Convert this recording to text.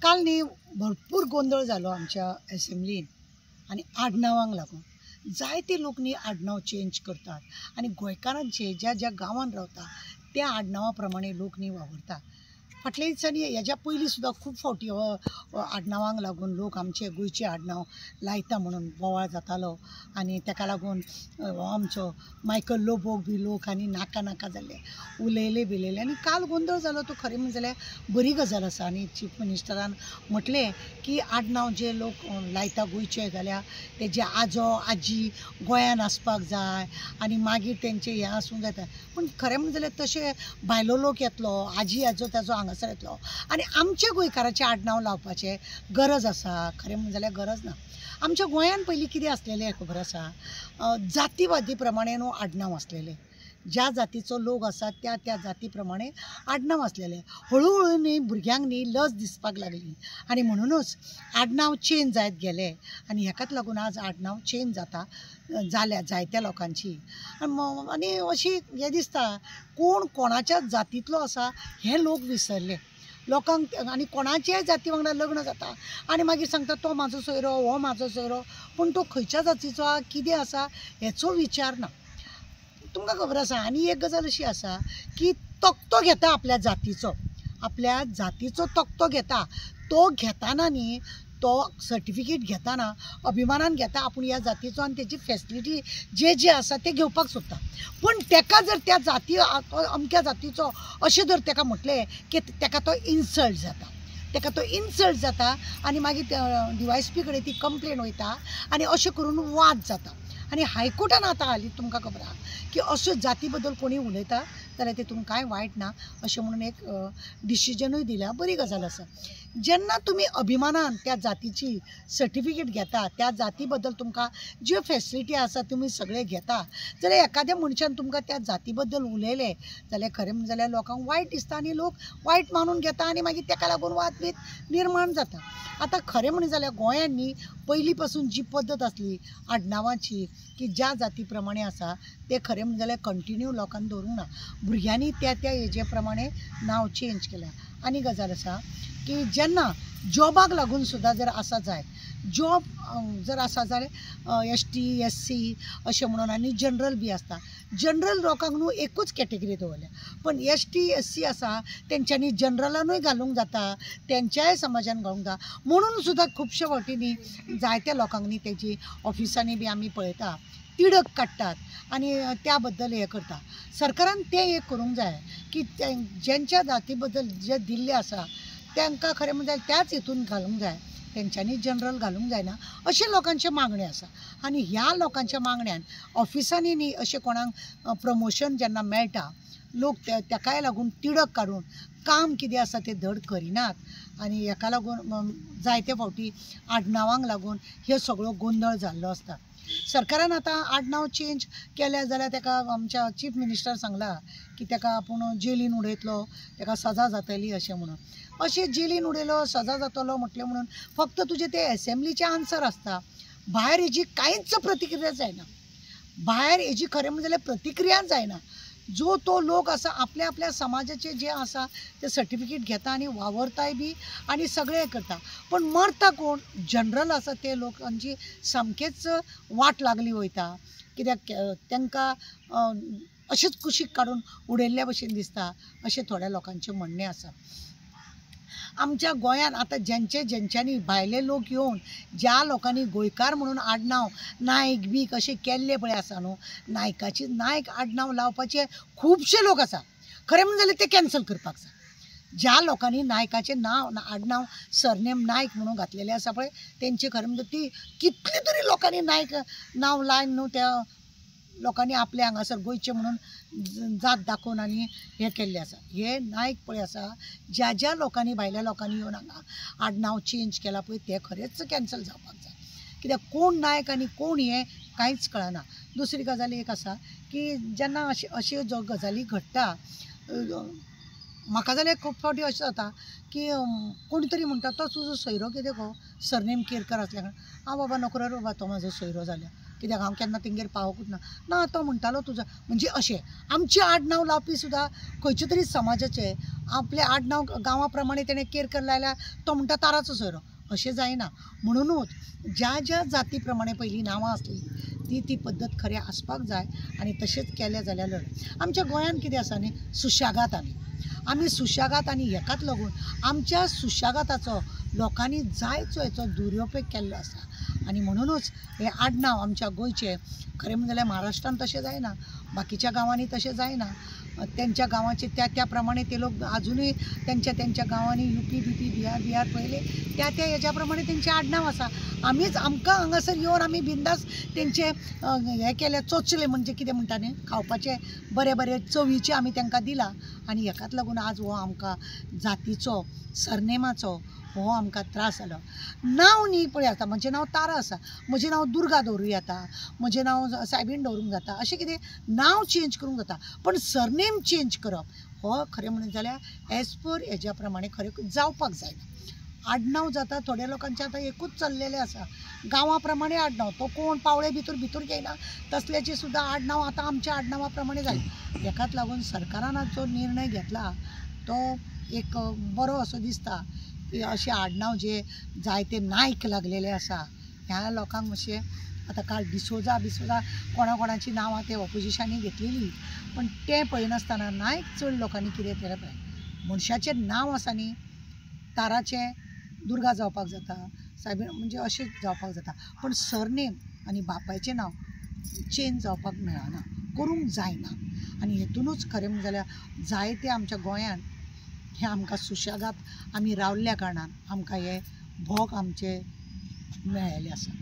काल न्ही भरपूर गोंधळ जालो आमच्या असेंब्लीन आनी आडनावांक लागून जायते लोक न्ही आडनाव चेंज करतात आनी गोंयकारांचे ज्या ज्या गांवांत रावता त्या आडनावा प्रमाणे लोक न्ही वावरता। फाटल्या दिसांनी हेज्या पयलीं सुद्दां खूब फावटी आडनावांक लागून लोक आमचे गोंयचे आडनाव लायता म्हणून बोवाळ जातालो आनी ताका लागून हो आमचो मायकल लोबोक बी लोक आनी नाका नाका जाल्ले उलयले बिलयले आनी काल गोंधळ जालो तो खरें म्हणलें जाल्यार बरी गजाल आसा। आनी चीफ मिनिस्टरान म्हटलें की आडनाव जे लोक लायता गोंयचे जाल्यार तेजे आजो आजी गोंयान आसपाक जाय आनी मागीर तेंचें हें आसूंक जाता। पूण खरें म्हणलें जाल्यार तशें भायलो लोक येतलो आजी आजो ताजो हांगासर येतलो आनी आमचे गोंयकाराचें आडनाव लावपाचें गरज आसा? खरें म्हणलें जाल्यार गरज ना। आमच्या गोंयान पयलीं कितें आसलेलें खबर आसा? जातीवादी प्रमाणे न्हू आडनाव आसलेले। ज्या जातीचो लोक आसा त्या त्या जाती प्रमाणे आडनाव आसलेले। हळू न्ही भुरग्यांक न्ही लज दिसपाक लागली आनी म्हणूनच आडनाव चेंज जायत गेले आनी हेकाच लागून आज आडनाव चेंज जाल्या जायत्या लोकांची। आनी अशी हें दिसता कोण कोणाच्या जातींतलो आसा हे लोक विसरले लोकांक आनी कोणाचेय जाती वांगडा लग्न जाता आनी मागीर सांगता तो म्हाजो सोयरो हो म्हाजो सोयरो पूण तो खंयच्या जातीचो आसा कितें आसा हेचो विचार ना। तुमकां खबर आसा आनी एक गजाल अशी आसा की तक्तो घेता आपल्या जातीचो तक्तो घेता। तो घेताना न्ही तो सर्टिफिकेट घेताना अभिमानान घेता आपूण ह्या जातीचो आनी तेजी फॅसिलिटी जे आसा ते घेवपाक सोदता। पूण तेका जर त्या जाती अमक्या जातीचो अशें जर तेका म्हटलें की तेका तो इन्सल्ट जाता आनी मागीर DYSP कडेन ती कंप्लेन वयता आनी अशें करून वाद जाता। आनी हायकोर्टान आतां हालीं तुमकां खबर आहा की अश्यो जाती बद्दल कोणी उलयता जाल्यार तेतून कांय वायट ना अशें म्हणून एक डिसिजनूय दिल्या बरी गजाल आसा। जेन्ना तुमी अभिमानान त्या जातीची सर्टिफिकेट घेता त्या जाती बद्दल तुमकां ज्यो फॅसिलिटी आसा तुमी सगळे घेता जाल्यार एखाद्या मनशान तुमकां त्या जाती बद्दल उलयलें जाल्यार खरें म्हणलें जाल्यार लोकांक वायट दिसता आनी लोक वायट मानून घेता आनी मागीर तेका लागून वाद बीद निर्माण जाता। आतां खरें म्हणलें जाल्यार गोंयांत न्ही पयलीं पासून जी पद्दत आसली आडनावाची की ज्या जाती प्रमाणे आसा ते खरें म्हणलें जाल्यार कंटिन्यू लोकांनी दवरूंक ना। भुरग्यांनी त्या त्या हेजे प्रमाणे नांव चेंज केल्या। आनी गजाल आसा की जेन्ना जॉबाक लागून सुद्दां जर आसा जाय जॉब जर आसा जाल्यार ST SC अशें म्हणून आनी जनरल बी आसता। जनरल लोकांक न्हू एकूच कॅटेगरी दवरल्या पण ST SC आसा तेंच्यांनी जनरलानूय घालूंक जाता तेंच्याय समाजान घालूंक जाता म्हणून सुद्दां खुबशे फावटी न्ही जायत्या लोकांक न्ही तेजी ऑफिसांनी बी आमी पळयता तिडक काडटात आनी त्या बद्दल हें करता। सरकारान तें एक करूंक जाय की जेंच्या जाती बद्दल जे दिल्लें आसा तांकां खरें म्हणजे त्याच हितून घालूंक जाय तेंच्यांनी जनरल घालूंक जायना अशें लोकांचे मागणे आसा। आनी ह्या लोकांच्या मागण्यान ऑफिसांनी न्ही अशें कोणाक प्रमोशन जेन्ना मेळटा लोक तेकाय लागून तिडक काडून काम कितें आसा तें धड करिनात आनी हेका लागून जायते फावटी आडनावांक लागून ह्यो सगळो गोंधळ जाल्लो आसता। सरकारान आतां आडनाव चेंज केलें जाल्यार तेका आमच्या चीफ मिनिस्टर सांगला की तेका आपूण जेलीन उडयतलो तेका सजा जातली अशें म्हणून। अशें जेलीन उडयलो सजा जातलो म्हटलें म्हणून फक्त तुजें तें असेंब्लीचें आन्सर आसता भायर हेजी कांयच प्रतिक्रिया जायना। भायर हेजी खरें म्हणजे जाल्यार प्रतिक्रिया जायना। जो तो लोक आसा आपल्या आपल्या समाजाचे जे आसा ते सर्टिफिकेट घेता आनी वावरताय बी आनी सगळें करता पण मरता कोण जनरल आसा ते लोकांची सामकेच वाट लागली वयता कित्याक तांकां अशेंच कुशीक काडून उडयल्ल्या भशेन दिसता अशें थोड्या लोकांचें म्हणणें आसा। आमच्या गोंयान आतां जेंच्यांनी भायले लोक येवन ज्या लोकांनी गोंयकार म्हणून आडनाव नायक बीक अशें केल्ले पळय आसा न्हू नायकाची नायक आडनाव लावपाचे खुबशे लोक आसा खरें म्हणजे जाल्यार ते कॅन्सल करपाक जाय। ज्या लोकांनी नायकाचें नांव आडनाव सरनेम नायक म्हणून घातलेलें आसा पळय तेंचे खरें म्हणजे ती कितले तरी लोकांनी नायक नांव लायन न्हू त्या लोकांनी आपले हांगासर गोंयचे म्हणून जात दाखोवन आनी हें केल्लें आसा। हे नायक पळय आसा ज्या ज्या लोकांनी भायल्या लोकांनी येवन हांगा आडनाव चेंज केला पळय ते खरेंच कॅन्सल जावपाक जाय कित्याक कोण नायक आनी कोण हें कांयच कळना। दुसरी गजाल एक आसा की जेन्ना अश्यो ज्यो गजाली घडटा म्हाका जाल्यार खूब फावटी अशें जाता की कोणी तरी म्हणटा तो तुजो सोयरो कितें गो सरनेम केरकर आसल्या कारण हांव बाबा नको रे बाबा तो म्हाजो सोयरो जाल्या कित्याक हांव केन्ना तेंगेर पावोकूच ना तो म्हणटालो तुजो म्हणजे अशें आमचें आडनांव लावपी सुद्दां खंयचे तरी समाजाचे आपले आडनांव गांवा प्रमाणे तेणें केर केलें जाल्यार तो म्हणटा ताराचो सोयरो अशें जायना. म्हणूनच ज्या ज्या जाती प्रमाणे पयलीं नांवां आसलीं ती पद्दत खरें आसपाक जाय आनी तशेंच केलें जाल्यार आमच्या गोंयांत कितें आसा न्ही सुशेगाद आमी सुशेगाद आनी हेकाच लागून आमच्या सुशेगादाचो लोकांनी जायचो हेचो दुरुपयोग केल्लो आसा आनी म्हणूनच हे आडनांव आमच्या गोंयचे खरें म्हणलें जाल्यार महाराष्ट्रांत तशें जायना बाकीच्या गांवांनी तशें जायना त्यांच्या गांवाचे त्या प्रमाणे ते लोक अजूनही त्यांच्या गांवांनी यूपी बीपी बिहार पयले त्या हेच्या प्रमाणे तेंचे आडनांव आसा आमीच आमकां हांगासर येवन आमी बिंदास तेंचे हे केले चोचले म्हणजे कितें म्हणटा न्ही खावपाचे बरे चवीचे आमी तांकां दिला आनी हेकाच लागून आज हो आमकां जातीचो सरनेमाचो हो आमकां त्रास जालो. नांव न्ही पळय आतां म्हजें नांव तारा आसा म्हजें नांव दुर्गा दवरूं येता म्हजें नांव सायबीण दवरूंक जाता अशें कितें नांव चेंज करूंक जाता पण सरनेम चेंज करप हो खरें म्हणून जाल्यार एज पर हेज्या प्रमाणे खरें जावपाक जायना. आडनांव जाता थोड्या लोकांचें आतां एकूच चल्लेलें आसा गांवा प्रमाणे आडनांव तो कोण पावळे भितर घेयना तसल्याचें सुद्दां आडनांव आतां आमच्या आडनांवा प्रमाणे जालें. हेकाच लागून सरकारान आज जो निर्णय घेतला तो एक बरो असो दिसता की अशें आडनांव जे जायते नायक लागलेले आसा ह्या लोकांक मातशें आतां काल डिसोजा कोणाची नांवां ते ऑपोजिशनांनी घेतलेली पण तें पळयनासतना नायक चड लोकांनी कितें केलें पळय मनशाचें नांव आसा न्ही ताराचें दुर्गा जावपाक जाता सायबीण म्हणजे अशें जावपाक जाता पण सरनेम आनी बापायचें नांव चेंज जावपाक मेळना करूंक जायना आनी हेतूनच खरें म्हणलें जाल्यार जायते आमच्या गोंयांत हे आमकां सुशेगाद आमी रावल्ल्या कारणान आमकां हे भोग आमचे मेळ्ळेले आसा.